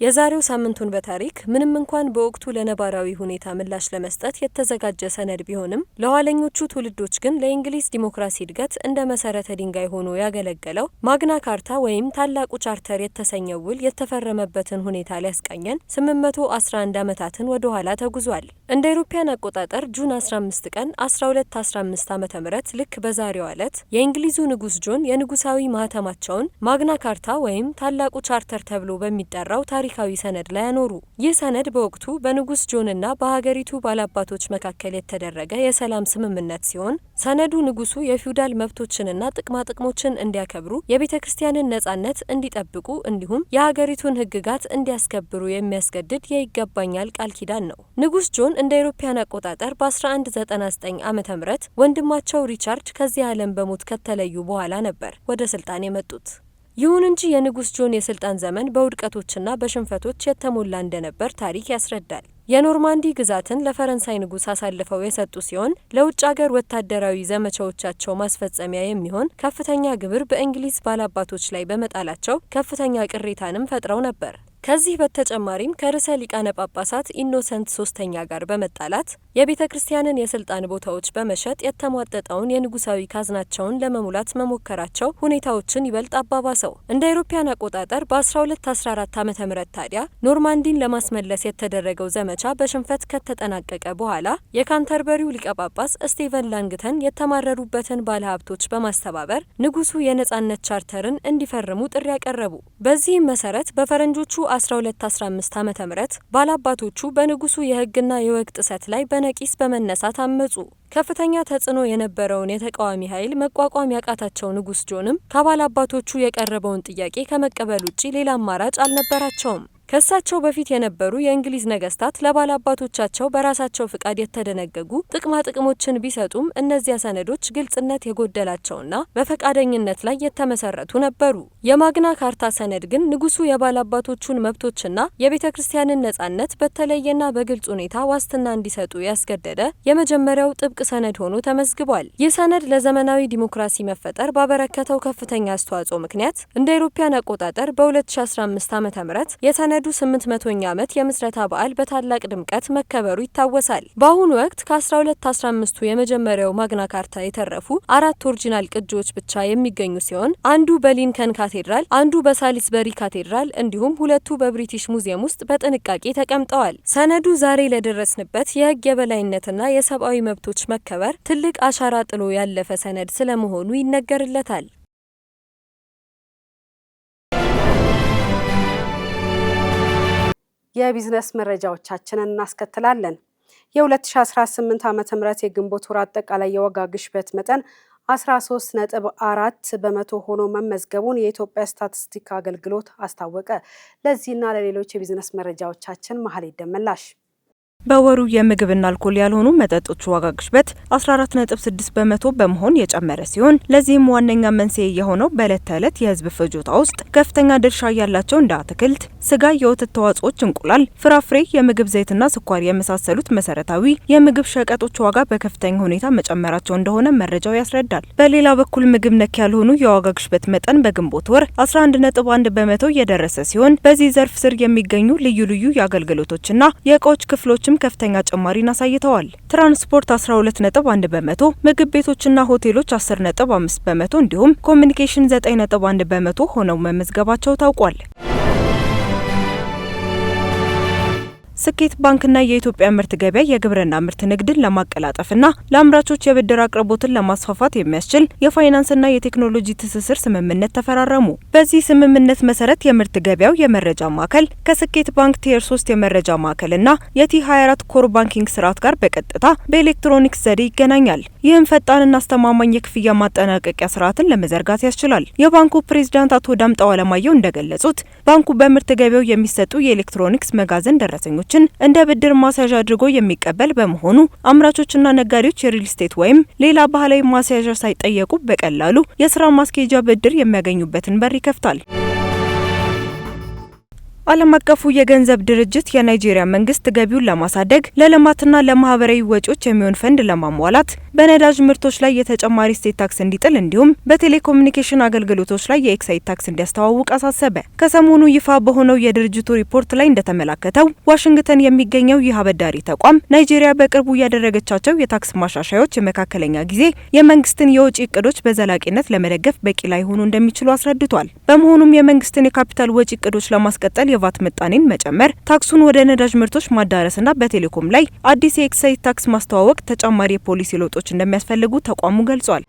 የዛሬው ሳምንቱን በታሪክ ምንም እንኳን በወቅቱ ለነባራዊ ሁኔታ ምላሽ ለመስጠት የተዘጋጀ ሰነድ ቢሆንም ለኋለኞቹ ትውልዶች ግን ለእንግሊዝ ዲሞክራሲ እድገት እንደ መሰረተ ድንጋይ ሆኖ ያገለገለው ማግና ካርታ ወይም ታላቁ ቻርተር የተሰኘው ውል የተፈረመበትን ሁኔታ ሊያስቃኘን 811 ዓመታትን ወደ ኋላ ተጉዟል። እንደ አውሮፓውያን አቆጣጠር ጁን 15 ቀን 1215 ዓ.ም ልክ በዛሬው ዕለት የእንግሊዙ ንጉስ ጆን የንጉሳዊ ማህተማቸውን ማግና ካርታ ወይም ታላቁ ቻርተር ተብሎ በሚጠራው ታሪካዊ ሰነድ ላይ ያኖሩ። ይህ ሰነድ በወቅቱ በንጉስ ጆንና በሀገሪቱ ባላባቶች መካከል የተደረገ የሰላም ስምምነት ሲሆን ሰነዱ ንጉሱ የፊውዳል መብቶችንና ጥቅማጥቅሞችን እንዲያከብሩ፣ የቤተ ክርስቲያንን ነጻነት እንዲጠብቁ እንዲሁም የሀገሪቱን ሕግጋት እንዲያስከብሩ የሚያስገድድ የይገባኛል ቃል ኪዳን ነው። ንጉስ ጆን እንደ አውሮፓውያን አቆጣጠር በ1199 ዓ.ም ወንድማቸው ሪቻርድ ከዚህ ዓለም በሞት ከተለዩ በኋላ ነበር ወደ ስልጣን የመጡት። ይሁን እንጂ የንጉስ ጆን የስልጣን ዘመን በውድቀቶችና በሽንፈቶች የተሞላ እንደነበር ታሪክ ያስረዳል። የኖርማንዲ ግዛትን ለፈረንሳይ ንጉስ አሳልፈው የሰጡ ሲሆን ለውጭ ሀገር ወታደራዊ ዘመቻዎቻቸው ማስፈጸሚያ የሚሆን ከፍተኛ ግብር በእንግሊዝ ባላባቶች ላይ በመጣላቸው ከፍተኛ ቅሬታንም ፈጥረው ነበር። ከዚህ በተጨማሪም ከርዕሰ ሊቃነ ጳጳሳት ኢኖሰንት ሶስተኛ ጋር በመጣላት የቤተ ክርስቲያንን የስልጣን ቦታዎች በመሸጥ የተሟጠጠውን የንጉሳዊ ካዝናቸውን ለመሙላት መሞከራቸው ሁኔታዎችን ይበልጥ አባባሰው። እንደ አውሮፓውያን አቆጣጠር በ1214 ዓ.ም ታዲያ ኖርማንዲን ለማስመለስ የተደረገው ዘመቻ በሽንፈት ከተጠናቀቀ በኋላ የካንተርበሪው ሊቀ ጳጳስ ስቲቨን ላንግተን የተማረሩበትን ባለሀብቶች በማስተባበር ንጉሱ የነጻነት ቻርተርን እንዲፈርሙ ጥሪ ያቀረቡ። በዚህም መሰረት በፈረንጆቹ 1215 ዓ.ም ባላባቶቹ በንጉሱ የሕግና የወግ ጥሰት ላይ በነቂስ በመነሳት አመጹ። ከፍተኛ ተጽዕኖ የነበረውን የተቃዋሚ ኃይል መቋቋም ያቃታቸው ንጉስ ጆንም ከባላባቶቹ የቀረበውን ጥያቄ ከመቀበል ውጪ ሌላ አማራጭ አልነበራቸውም። ከሳቸው በፊት የነበሩ የእንግሊዝ ነገስታት ለባላባቶቻቸው በራሳቸው ፍቃድ የተደነገጉ ጥቅማጥቅሞችን ቢሰጡም እነዚያ ሰነዶች ግልጽነት የጎደላቸውና በፈቃደኝነት ላይ የተመሰረቱ ነበሩ። የማግና ካርታ ሰነድ ግን ንጉሱ የባላባቶቹን መብቶችና የቤተ ክርስቲያንን ነጻነት በተለየና በግልጽ ሁኔታ ዋስትና እንዲሰጡ ያስገደደ የመጀመሪያው ጥብቅ ሰነድ ሆኖ ተመዝግቧል። ይህ ሰነድ ለዘመናዊ ዲሞክራሲ መፈጠር ባበረከተው ከፍተኛ አስተዋጽኦ ምክንያት እንደ አውሮፓውያን አቆጣጠር በ2015 ዓ.ም የሰነዱ 800ኛ ዓመት የምስረታ በዓል በታላቅ ድምቀት መከበሩ ይታወሳል። በአሁኑ ወቅት ከ1215ቱ የመጀመሪያው ማግና ካርታ የተረፉ 4 ኦሪጂናል ቅጂዎች ብቻ የሚገኙ ሲሆን አንዱ በሊንከን ካቴድራል፣ አንዱ በሳሊስበሪ ካቴድራል እንዲሁም 2ቱ በብሪቲሽ ሙዚየም ውስጥ በጥንቃቄ ተቀምጠዋል። ሰነዱ ዛሬ ለደረስንበት የሕግ የበላይነትና የሰብአዊ መብቶች መከበር ትልቅ አሻራ ጥሎ ያለፈ ሰነድ ስለመሆኑ ይነገርለታል። የቢዝነስ መረጃዎቻችንን እናስከትላለን። የ2018 ዓ.ም የግንቦት ወር አጠቃላይ የዋጋ ግሽበት መጠን 13.4 በመቶ ሆኖ መመዝገቡን የኢትዮጵያ ስታቲስቲካ አገልግሎት አስታወቀ። ለዚህና ለሌሎች የቢዝነስ መረጃዎቻችን መሀሌት ደመላሽ። በወሩ የምግብና አልኮል ያልሆኑ መጠጦች ዋጋ ግሽበት 14.6 በመቶ በመሆን የጨመረ ሲሆን ለዚህም ዋነኛ መንስኤ የሆነው በዕለት ተዕለት የህዝብ ፍጆታ ውስጥ ከፍተኛ ድርሻ ያላቸው እንደ አትክልት፣ ስጋ፣ የወተት ተዋጽኦች፣ እንቁላል፣ ፍራፍሬ፣ የምግብ ዘይትና ስኳር የመሳሰሉት መሰረታዊ የምግብ ሸቀጦች ዋጋ በከፍተኛ ሁኔታ መጨመራቸው እንደሆነ መረጃው ያስረዳል። በሌላ በኩል ምግብ ነክ ያልሆኑ የዋጋ ግሽበት መጠን በግንቦት ወር 11.1 በመቶ የደረሰ ሲሆን በዚህ ዘርፍ ስር የሚገኙ ልዩ ልዩ የአገልግሎቶችና የእቃዎች ክፍሎች ከፍተኛ ጭማሪን አሳይተዋል። ትራንስፖርት 12.1 በመቶ፣ ምግብ ቤቶችና ሆቴሎች 10.5 በመቶ እንዲሁም ኮሚኒኬሽን 9.1 በመቶ ሆነው መመዝገባቸው ታውቋል። ስኬት ባንክና የኢትዮጵያ ምርት ገበያ የግብርና ምርት ንግድን ለማቀላጠፍና ለአምራቾች የብድር አቅርቦትን ለማስፋፋት የሚያስችል የፋይናንስና የቴክኖሎጂ ትስስር ስምምነት ተፈራረሙ። በዚህ ስምምነት መሰረት የምርት ገበያው የመረጃ ማዕከል ከስኬት ባንክ ቲር 3 የመረጃ ማዕከልና የቲ24 ኮር ባንኪንግ ስርዓት ጋር በቀጥታ በኤሌክትሮኒክስ ዘዴ ይገናኛል። ይህም ፈጣንና አስተማማኝ የክፍያ ማጠናቀቂያ ስርዓትን ለመዘርጋት ያስችላል። የባንኩ ፕሬዝዳንት አቶ ዳምጣው አለማየሁ እንደገለጹት ባንኩ በምርት ገበያው የሚሰጡ የኤሌክትሮኒክስ መጋዘን ደረሰኞችን እንደ ብድር ማስያዣ አድርጎ የሚቀበል በመሆኑ አምራቾችና ነጋዴዎች የሪል ስቴት ወይም ሌላ ባህላዊ ማስያዣ ሳይጠየቁ በቀላሉ የስራ ማስኬጃ ብድር የሚያገኙበትን በር ይከፍታል። ዓለም አቀፉ የገንዘብ ድርጅት የናይጄሪያ መንግስት ገቢውን ለማሳደግ ለልማትና ለማህበራዊ ወጪዎች የሚሆን ፈንድ ለማሟላት በነዳጅ ምርቶች ላይ የተጨማሪ እሴት ታክስ እንዲጥል እንዲሁም በቴሌኮሙኒኬሽን አገልግሎቶች ላይ የኤክሳይዝ ታክስ እንዲያስተዋውቅ አሳሰበ። ከሰሞኑ ይፋ በሆነው የድርጅቱ ሪፖርት ላይ እንደተመላከተው ዋሽንግተን የሚገኘው ይህ አበዳሪ ተቋም ናይጄሪያ በቅርቡ ያደረገቻቸው የታክስ ማሻሻያዎች የመካከለኛ ጊዜ የመንግስትን የወጪ እቅዶች በዘላቂነት ለመደገፍ በቂ ላይሆኑ እንደሚችሉ አስረድቷል። በመሆኑም የመንግስትን የካፒታል ወጪ እቅዶች ለማስቀጠል የቫት ምጣኔን መጨመር፣ ታክሱን ወደ ነዳጅ ምርቶች ማዳረስና በቴሌኮም ላይ አዲስ የኤክሳይዝ ታክስ ማስተዋወቅ ተጨማሪ የፖሊሲ ለውጦች እንደሚያስፈልጉ ተቋሙ ገልጿል።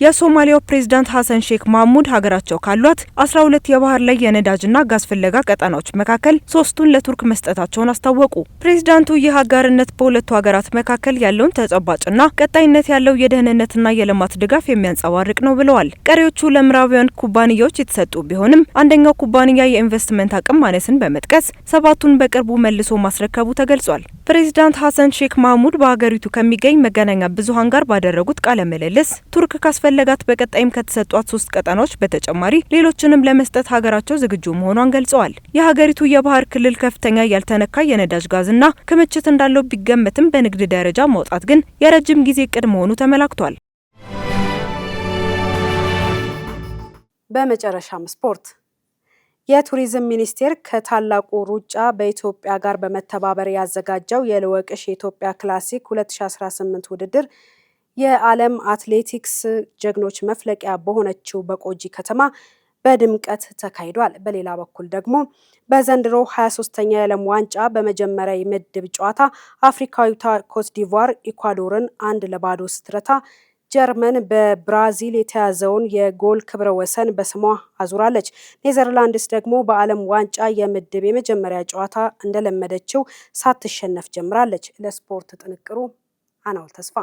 የሶማሊያው ፕሬዝዳንት ሐሰን ሼክ መሐሙድ ሀገራቸው ካሏት 12 የባህር ላይ የነዳጅና ጋዝ ፍለጋ ቀጠናዎች መካከል 3ቱን ለቱርክ መስጠታቸውን አስታወቁ። ፕሬዝዳንቱ ይህ አጋርነት በሁለቱ ሀገራት መካከል ያለውን ተጨባጭና ቀጣይነት ያለው የደህንነትና የልማት ድጋፍ የሚያንጸባርቅ ነው ብለዋል። ቀሪዎቹ ለምዕራባውያን ኩባንያዎች የተሰጡ ቢሆንም አንደኛው ኩባንያ የኢንቨስትመንት አቅም ማነስን በመጥቀስ 7ቱን በቅርቡ መልሶ ማስረከቡ ተገልጿል። ፕሬዝዳንት ሐሰን ሼክ መሐሙድ በሀገሪቱ ከሚገኝ መገናኛ ብዙሃን ጋር ባደረጉት ቃለ ምልልስ ቱርክ ካስፈለጋት በቀጣይም ከተሰጧት 3 ቀጠናዎች በተጨማሪ ሌሎችንም ለመስጠት ሀገራቸው ዝግጁ መሆኗን ገልጸዋል። የሀገሪቱ የባህር ክልል ከፍተኛ ያልተነካ የነዳጅ ጋዝና ክምችት እንዳለው ቢገመትም በንግድ ደረጃ ማውጣት ግን የረጅም ጊዜ እቅድ መሆኑ ተመላክቷል። በመጨረሻም ስፖርት። የቱሪዝም ሚኒስቴር ከታላቁ ሩጫ በኢትዮጵያ ጋር በመተባበር ያዘጋጀው የልወቅሽ የኢትዮጵያ ክላሲክ 2018 ውድድር የዓለም አትሌቲክስ ጀግኖች መፍለቂያ በሆነችው በቆጂ ከተማ በድምቀት ተካሂዷል። በሌላ በኩል ደግሞ በዘንድሮ 23ኛ የዓለም ዋንጫ በመጀመሪያ የምድብ ጨዋታ አፍሪካዊቷ ኮትዲቯር ኢኳዶርን 1-0 ስትረታ ጀርመን በብራዚል የተያዘውን የጎል ክብረ ወሰን በስሟ አዙራለች። ኔዘርላንድስ ደግሞ በዓለም ዋንጫ የምድብ የመጀመሪያ ጨዋታ እንደለመደችው ሳትሸነፍ ጀምራለች። ለስፖርት ጥንቅሩ አናውል ተስፋ።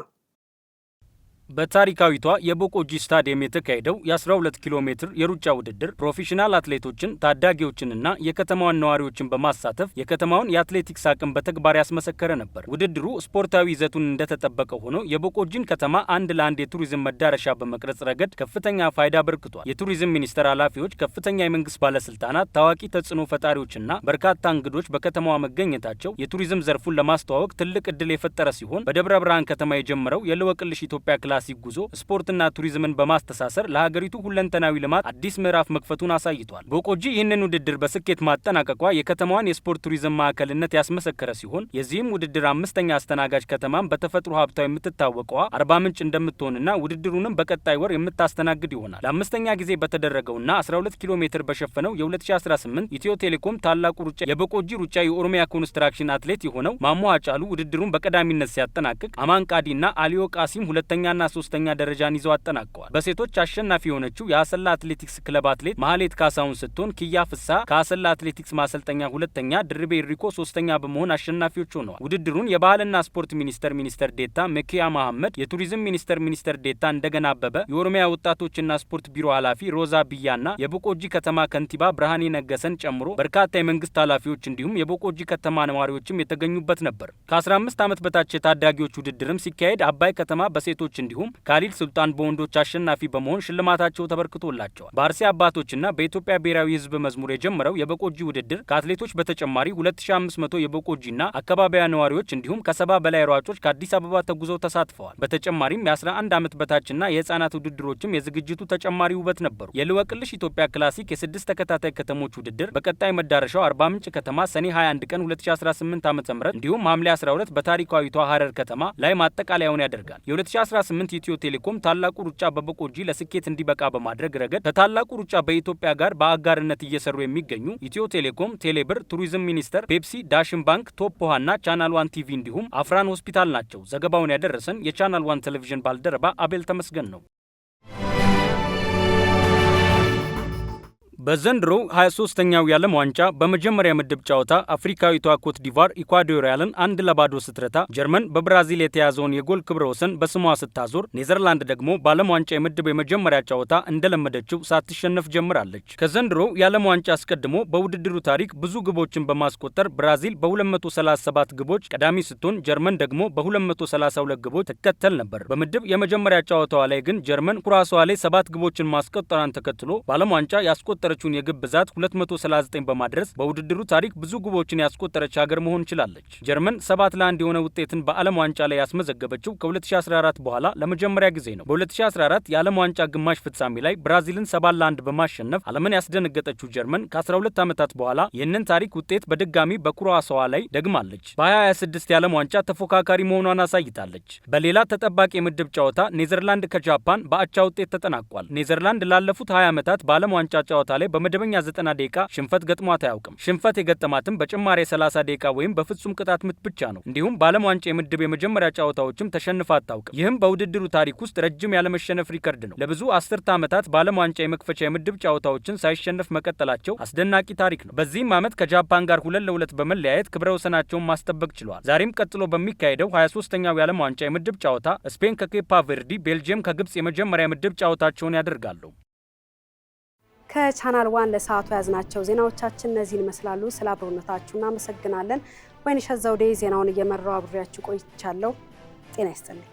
በታሪካዊቷ የቦቆጂ ስታዲየም የተካሄደው የ12 ኪሎ ሜትር የሩጫ ውድድር ፕሮፌሽናል አትሌቶችን፣ ታዳጊዎችንና የከተማዋን ነዋሪዎችን በማሳተፍ የከተማውን የአትሌቲክስ አቅም በተግባር ያስመሰከረ ነበር። ውድድሩ ስፖርታዊ ይዘቱን እንደተጠበቀ ሆኖ የቦቆጂን ከተማ አንድ ለአንድ የቱሪዝም መዳረሻ በመቅረጽ ረገድ ከፍተኛ ፋይዳ አበርክቷል። የቱሪዝም ሚኒስቴር ኃላፊዎች፣ ከፍተኛ የመንግስት ባለስልጣናት፣ ታዋቂ ተጽዕኖ ፈጣሪዎችና በርካታ እንግዶች በከተማዋ መገኘታቸው የቱሪዝም ዘርፉን ለማስተዋወቅ ትልቅ እድል የፈጠረ ሲሆን በደብረ ብርሃን ከተማ የጀመረው የልወቅልሽ ኢትዮጵያ ክላሲክ ጉዞ ስፖርትና ቱሪዝምን በማስተሳሰር ለሀገሪቱ ሁለንተናዊ ልማት አዲስ ምዕራፍ መክፈቱን አሳይቷል። ቦቆጂ ይህንን ውድድር በስኬት ማጠናቀቋ የከተማዋን የስፖርት ቱሪዝም ማዕከልነት ያስመሰከረ ሲሆን የዚህም ውድድር 5ኛ አስተናጋጅ ከተማም በተፈጥሮ ሀብቷ የምትታወቀዋ አርባ ምንጭ እንደምትሆንና ውድድሩንም በቀጣይ ወር የምታስተናግድ ይሆናል። ለ5ኛ ጊዜ በተደረገውና 12 ኪሎ ሜትር በሸፈነው የ2018 ኢትዮ ቴሌኮም ታላቁ ሩጫ የቦቆጂ ሩጫ የኦሮሚያ ኮንስትራክሽን አትሌት የሆነው ማሞ አጫሉ ውድድሩን በቀዳሚነት ሲያጠናቅቅ አማን ቃዲና አሊዮ ቃሲም ሁለተኛና 3ኛ ደረጃን ይዘው አጠናቀዋል። በሴቶች አሸናፊ የሆነችው የአሰላ አትሌቲክስ ክለብ አትሌት ማህሌት ካሳሁን ስትሆን ኪያ ፍሳ ከአሰላ አትሌቲክስ ማሰልጠኛ ሁለተኛ፣ ድርቤ ሪኮ 3ኛ በመሆን አሸናፊዎች ሆነዋል። ውድድሩን የባህልና ስፖርት ሚኒስተር ዴታ መኪያ መሐመድ፣ የቱሪዝም ሚኒስተር ዴታ እንደገና አበበ፣ የኦሮሚያ ወጣቶችና ስፖርት ቢሮ ኃላፊ ሮዛ ቢያና የቦቆጂ ከተማ ከንቲባ ብርሃኔ ነገሰን ጨምሮ በርካታ የመንግስት ኃላፊዎች እንዲሁም የቦቆጂ ከተማ ነዋሪዎችም የተገኙበት ነበር። ከ15 ዓመት በታች የታዳጊዎች ውድድርም ሲካሄድ አባይ ከተማ በሴቶች እንዲሁም ካሊድ ሱልጣን በወንዶች አሸናፊ በመሆን ሽልማታቸው ተበርክቶላቸዋል። በአርሲ አባቶችና በኢትዮጵያ ብሔራዊ ሕዝብ መዝሙር የጀመረው የቦቆጂ ውድድር ከአትሌቶች በተጨማሪ 2500 የቦቆጂና አካባቢያ ነዋሪዎች እንዲሁም ከ70 በላይ ሯጮች ከአዲስ አበባ ተጉዘው ተሳትፈዋል። በተጨማሪም የ11 ዓመት በታችና የህፃናት ውድድሮችም የዝግጅቱ ተጨማሪ ውበት ነበሩ። የልወቅልሽ ኢትዮጵያ ክላሲክ የ6 ተከታታይ ከተሞች ውድድር በቀጣይ መዳረሻው አርባ ምንጭ ከተማ ሰኔ 21 ቀን 2018 ዓ.ም እንዲሁም ሐምሌ 12 በታሪካዊቷ ሀረር ከተማ ላይ ማጠቃለያውን ያደርጋል። የ2018 ሳምንት ኢትዮ ቴሌኮም ታላቁ ሩጫ በበቆጂ ለስኬት እንዲበቃ በማድረግ ረገድ ከታላቁ ሩጫ በኢትዮጵያ ጋር በአጋርነት እየሰሩ የሚገኙ ኢትዮ ቴሌኮም፣ ቴሌብር፣ ቱሪዝም ሚኒስቴር፣ ፔፕሲ፣ ዳሽን ባንክ፣ ቶፕ ውሃና ቻናል ዋን ቲቪ እንዲሁም አፍራን ሆስፒታል ናቸው። ዘገባውን ያደረሰን የቻናል ዋን ቴሌቪዥን ባልደረባ አቤል ተመስገን ነው። በዘንድሮ 23ኛው የዓለም ዋንጫ በመጀመሪያ ምድብ ጨዋታ አፍሪካዊቷ ኮት ዲቫር ኢኳዶሪያልን 1-0 ስትረታ፣ ጀርመን በብራዚል የተያዘውን የጎል ክብረ ወሰን በስሟ ስታዞር፣ ኔዘርላንድ ደግሞ በዓለም ዋንጫ የምድብ የመጀመሪያ ጨዋታ እንደለመደችው ሳትሸነፍ ጀምራለች። ከዘንድሮ የዓለም ዋንጫ አስቀድሞ በውድድሩ ታሪክ ብዙ ግቦችን በማስቆጠር ብራዚል በ237 ግቦች ቀዳሚ ስትሆን፣ ጀርመን ደግሞ በ232 ግቦች ትከተል ነበር። በምድብ የመጀመሪያ ጨዋታዋ ላይ ግን ጀርመን ኩራሷ ላይ 7 ግቦችን ማስቆጠሯን ተከትሎ በዓለም ዋንጫ ያስቆጠረ የግብ ብዛት 239 በማድረስ በውድድሩ ታሪክ ብዙ ግቦችን ያስቆጠረች ሀገር መሆን ችላለች። ጀርመን 7-1 የሆነ ውጤትን በዓለም ዋንጫ ላይ ያስመዘገበችው ከ2014 በኋላ ለመጀመሪያ ጊዜ ነው። በ2014 የዓለም ዋንጫ ግማሽ ፍጻሜ ላይ ብራዚልን 7-1 በማሸነፍ ዓለምን ያስደነገጠችው ጀርመን ከ12 ዓመታት በኋላ ይህንን ታሪክ ውጤት በድጋሚ በኩራሷዋ ላይ ደግማለች። በ2026 የዓለም ዋንጫ ተፎካካሪ መሆኗን አሳይታለች። በሌላ ተጠባቂ የምድብ ጨዋታ ኔዘርላንድ ከጃፓን በአቻ ውጤት ተጠናቋል። ኔዘርላንድ ላለፉት 20 ዓመታት በዓለም ዋንጫ ጨዋታ ላይ በመደበኛ 90 ደቂቃ ሽንፈት ገጥሟት አያውቅም። ሽንፈት የገጠማትም በጭማሪ 30 ደቂቃ ወይም በፍጹም ቅጣት ምት ብቻ ነው። እንዲሁም በዓለም ዋንጫ የምድብ የመጀመሪያ ጨዋታዎችም ተሸንፋ አታውቅም። ይህም በውድድሩ ታሪክ ውስጥ ረጅም ያለመሸነፍ ሪከርድ ነው። ለብዙ አስርተ ዓመታት በዓለም ዋንጫ የመክፈቻ የምድብ ጨዋታዎችን ሳይሸነፍ መቀጠላቸው አስደናቂ ታሪክ ነው። በዚህም ዓመት ከጃፓን ጋር 2-2 በመለያየት ክብረ ወሰናቸውን ማስጠበቅ ችለዋል። ዛሬም ቀጥሎ በሚካሄደው 23ኛው የዓለም ዋንጫ የምድብ ጨዋታ ስፔን ከኬፓ ቨርዲ፣ ቤልጅየም ከግብጽ የመጀመሪያ ምድብ ጨዋታቸውን ያደርጋሉ። ከቻናል ዋን ለሰዓቱ ያዝናቸው ዜናዎቻችን እነዚህን ይመስላሉ። ስለ አብሮነታችሁ እናመሰግናለን። ወይንሸት ዘውዴ ዜናውን እየመራው አብሬያችሁ ቆይቻለሁ። ጤና ይስጥልኝ።